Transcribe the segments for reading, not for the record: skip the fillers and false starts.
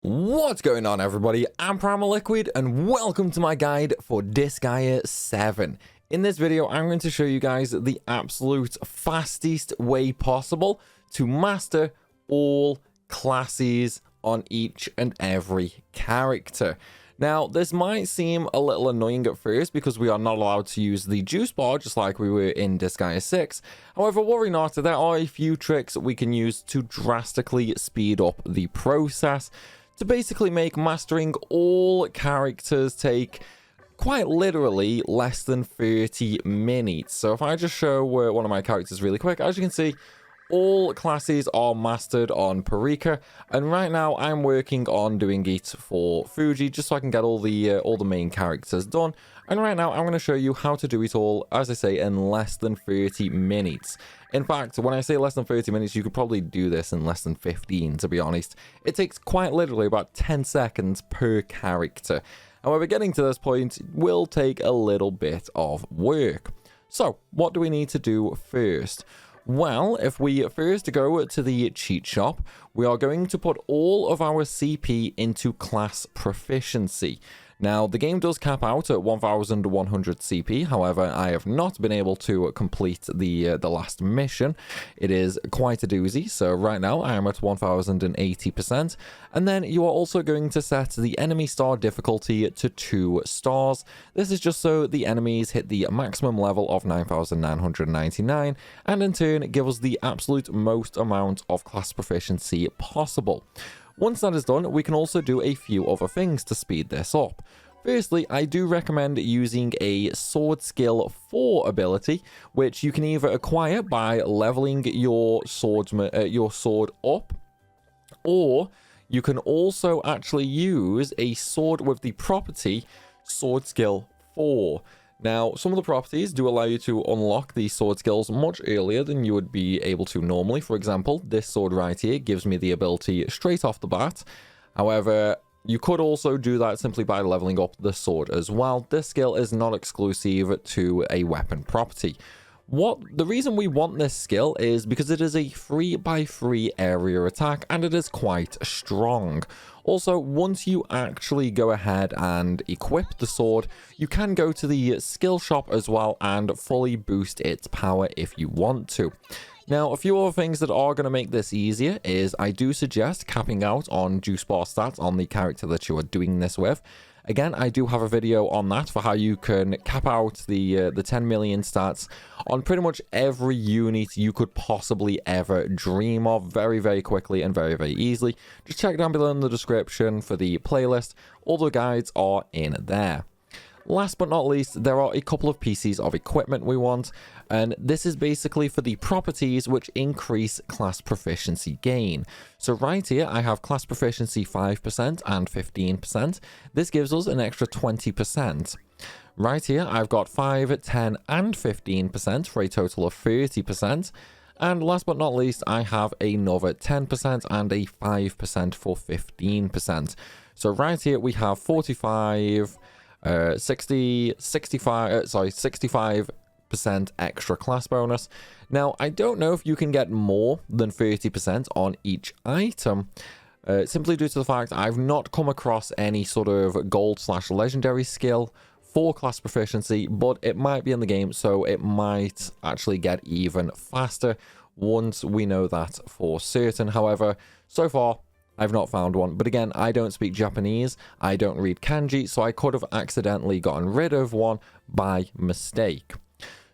What's going on, everybody? I'm Primalliquid and welcome to my guide for Disgaea 7. In this video, I'm going to show you guys the absolute fastest way possible to master all classes on each and every character. Now, this might seem a little annoying at first because we are not allowed to use the juice bar just like we were in Disgaea 6. However, worry not, there are a few tricks we can use to drastically speed up the process, to basically make mastering all characters take quite literally less than 30 minutes. So if I just show one of my characters really quick, as you can see, all classes are mastered on Pbird, and right now I'm working on doing it for Fuji just so I can get all the main characters done. And right now I'm going to show you how to do it all, as I say, in less than 30 minutes. In fact, when I say less than 30 minutes, you could probably do this in less than 15, to be honest. It takes quite literally about 10 seconds per character. However, getting to this point will take a little bit of work. So, what do we need to do first? Well, if we first go to the cheat shop, we are going to put all of our CP into class proficiency. Now, the game does cap out at 1100 CP, however, I have not been able to complete the last mission. It is quite a doozy, so right now I am at 1080%, and then you are also going to set the enemy star difficulty to 2 stars. This is just so the enemies hit the maximum level of 9999, and in turn give us the absolute most amount of class proficiency possible. Once that is done, we can also do a few other things to speed this up. Firstly, I do recommend using a sword skill 4 ability, which you can either acquire by leveling your sword up, or you can also actually use a sword with the property sword skill 4. Now, some of the properties do allow you to unlock these sword skills much earlier than you would be able to normally. For example, this sword right here gives me the ability straight off the bat. However, you could also do that simply by leveling up the sword as well. This skill is not exclusive to a weapon property. The reason we want this skill is because it is a 3x3 area attack and it is quite strong. Also, once you actually go ahead and equip the sword, you can go to the skill shop as well and fully boost its power if you want to. Now, a few other things that are going to make this easier is I do suggest capping out on juice bar stats on the character that you are doing this with. Again, I do have a video on that for how you can cap out the 10 million stats on pretty much every unit you could possibly ever dream of very, very quickly and very, very easily. Just check down below in the description for the playlist. All the guides are in there. Last but not least, there are a couple of pieces of equipment we want, and this is basically for the properties which increase class proficiency gain. So right here, I have class proficiency 5% and 15%. This gives us an extra 20%. Right here, I've got 5, 10, and 15% for a total of 30%. And last but not least, I have another 10% and a 5% for 15%. So right here, we have 45... 65% extra class bonus. Now, I don't know if you can get more than 30% on each item, simply due to the fact I've not come across any sort of gold/legendary skill for class proficiency, but it might be in the game, so it might actually get even faster once we know that for certain. However, so far, I've not found one, but again, I don't speak Japanese, I don't read kanji, so I could have accidentally gotten rid of one by mistake.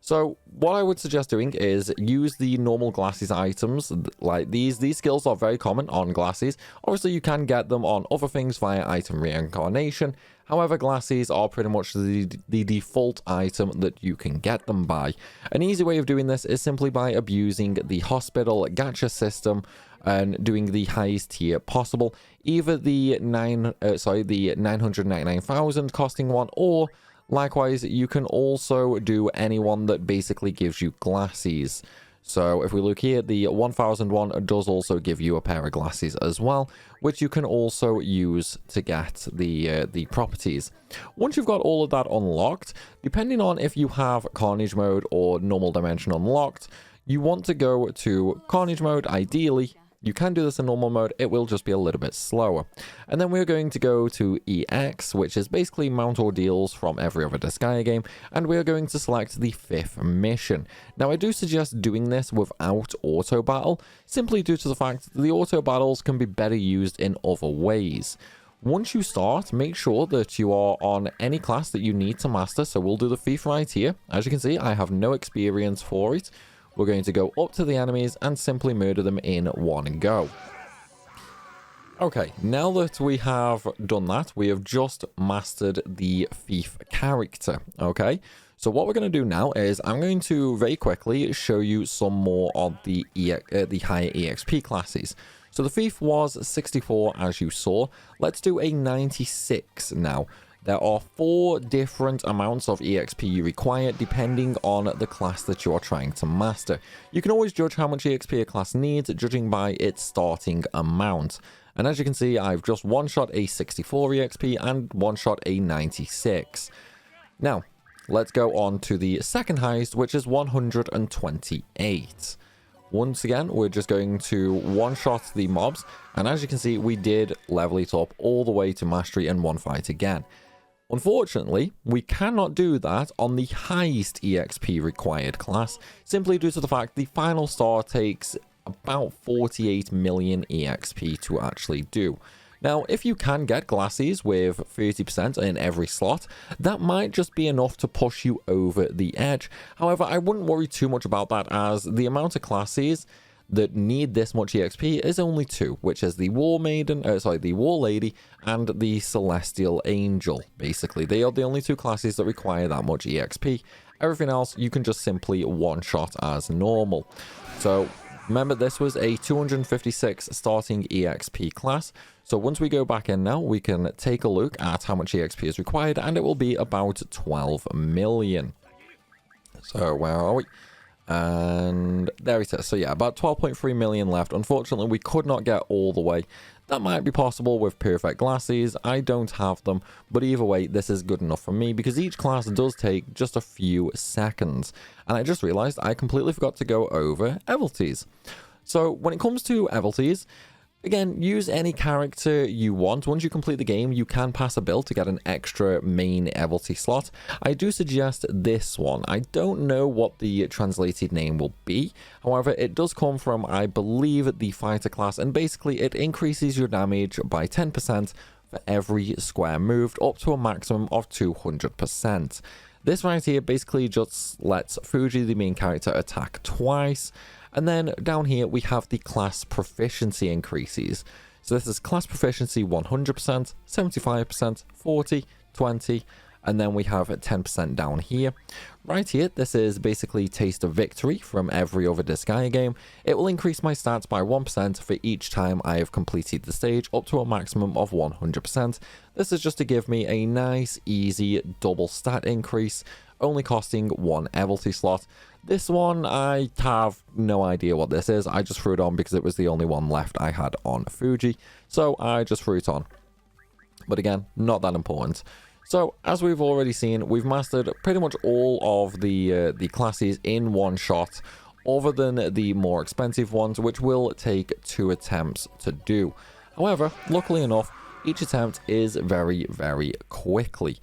So what I would suggest doing is use the normal glasses items like these. These skills are very common on glasses. Obviously, you can get them on other things via item reincarnation. However, glasses are pretty much the default item that you can get them by. An easy way of doing this is simply by abusing the hospital gacha system and doing the highest tier possible, either the 999,000 costing one, or likewise you can also do any one that basically gives you glasses. So if we look here, the 1001 does also give you a pair of glasses as well, which you can also use to get the properties. Once you've got all of that unlocked, depending on if you have Carnage mode or normal dimension unlocked, you want to go to Carnage mode ideally. You can do this in normal mode, it will just be a little bit slower. And then we're going to go to EX, which is basically Mount Ordeals from every other Disgaea game, and we're going to select the 5th mission. Now I do suggest doing this without auto battle, simply due to the fact that the auto battles can be better used in other ways. Once you start, make sure that you are on any class that you need to master, so we'll do the thief right here. As you can see, I have no experience for it. We're going to go up to the enemies and simply murder them in one go. Okay, now that we have done that, we have just mastered the thief character, okay? So what we're going to do now is I'm going to very quickly show you some more of the higher EXP classes. So the thief was 64 as you saw. Let's do a 96 now. There are 4 different amounts of EXP you require depending on the class that you are trying to master. You can always judge how much EXP a class needs judging by its starting amount. And as you can see, I've just one-shot a 64 EXP and one-shot a 96. Now, let's go on to the second highest, which is 128. Once again, we're just going to one-shot the mobs. And as you can see, we did level it up all the way to mastery in one fight again. Unfortunately, we cannot do that on the highest EXP required class, simply due to the fact the final star takes about 48 million EXP to actually do. Now, if you can get glasses with 30% in every slot, that might just be enough to push you over the edge. However, I wouldn't worry too much about that, as the amount of classes that need this much EXP is only 2, which is the War Maiden, the War Lady and the Celestial Angel. Basically, they are the only 2 classes that require that much EXP. Everything else you can just simply one-shot as normal. So remember, this was a 256 starting EXP class. So once we go back in now, we can take a look at how much EXP is required, and it will be about 12 million. So where are we? And there it is. So yeah, about 12.3 million left. Unfortunately, we could not get all the way. That might be possible with perfect glasses. I don't have them, but either way, this is good enough for me because each class does take just a few seconds. And I just realized I completely forgot to go over abilities. So when it comes to abilities, again, use any character you want. Once you complete the game, you can pass a build to get an extra main ability slot. I do suggest this one. I don't know what the translated name will be. However, it does come from, I believe, the fighter class, and basically it increases your damage by 10% for every square moved, up to a maximum of 200%. This right here basically just lets Fuji, the main character, attack twice. And then down here, we have the class proficiency increases. So this is class proficiency 100%, 75%, 40, 20, and then we have 10% down here. Right here, this is basically Taste of Victory from every other Disgaea game. It will increase my stats by 1% for each time I have completed the stage, up to a maximum of 100%. This is just to give me a nice, easy double stat increase, only costing 1 ability slot. This one, I have no idea what this is. I just threw it on because it was the only one left I had on Fuji. So I just threw it on. But again, not that important. So as we've already seen, we've mastered pretty much all of the classes in one shot, other than the more expensive ones, which will take 2 attempts to do. However, luckily enough, each attempt is very, very quickly.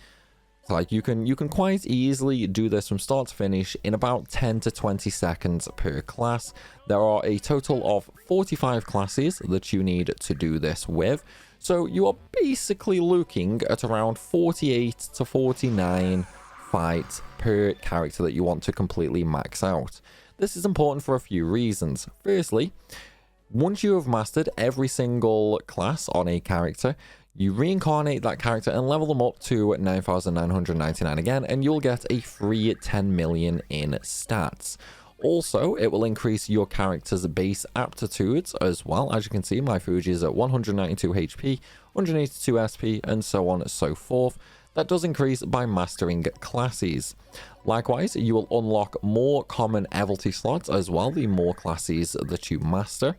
Like you can quite easily do this from start to finish in about 10 to 20 seconds per class. There are a total of 45 classes that you need to do this with. So you are basically looking at around 48 to 49 fights per character that you want to completely max out. This is important for a few reasons. Firstly, once you have mastered every single class on a character, you reincarnate that character and level them up to 9,999 again, and you'll get a free 10 million in stats. Also, it will increase your character's base aptitudes as well. As you can see, my Fuji is at 192 HP, 182 SP, and so on and so forth. That does increase by mastering classes. Likewise, you will unlock more common ability slots as well, the more classes that you master.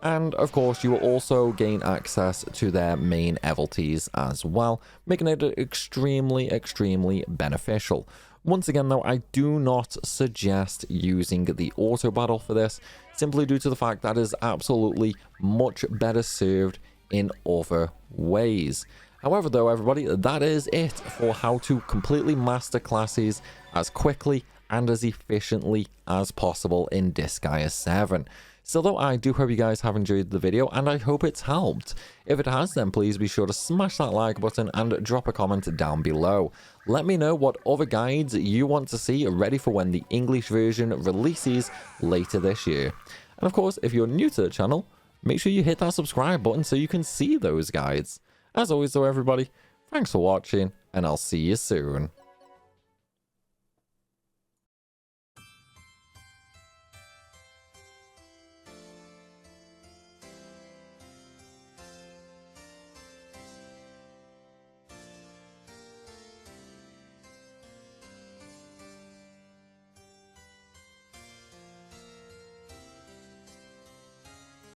And of course, you will also gain access to their main abilities as well, making it extremely, extremely beneficial. Once again though, I do not suggest using the auto battle for this, simply due to the fact that it is absolutely much better served in other ways. However, though, everybody, that is it for how to completely master classes as quickly and as efficiently as possible in Disgaea 7. So though, I do hope you guys have enjoyed the video, and I hope it's helped. If it has, then please be sure to smash that like button and drop a comment down below. Let me know what other guides you want to see ready for when the English version releases later this year. And of course, if you're new to the channel, make sure you hit that subscribe button so you can see those guides. As always though, everybody, thanks for watching, and I'll see you soon.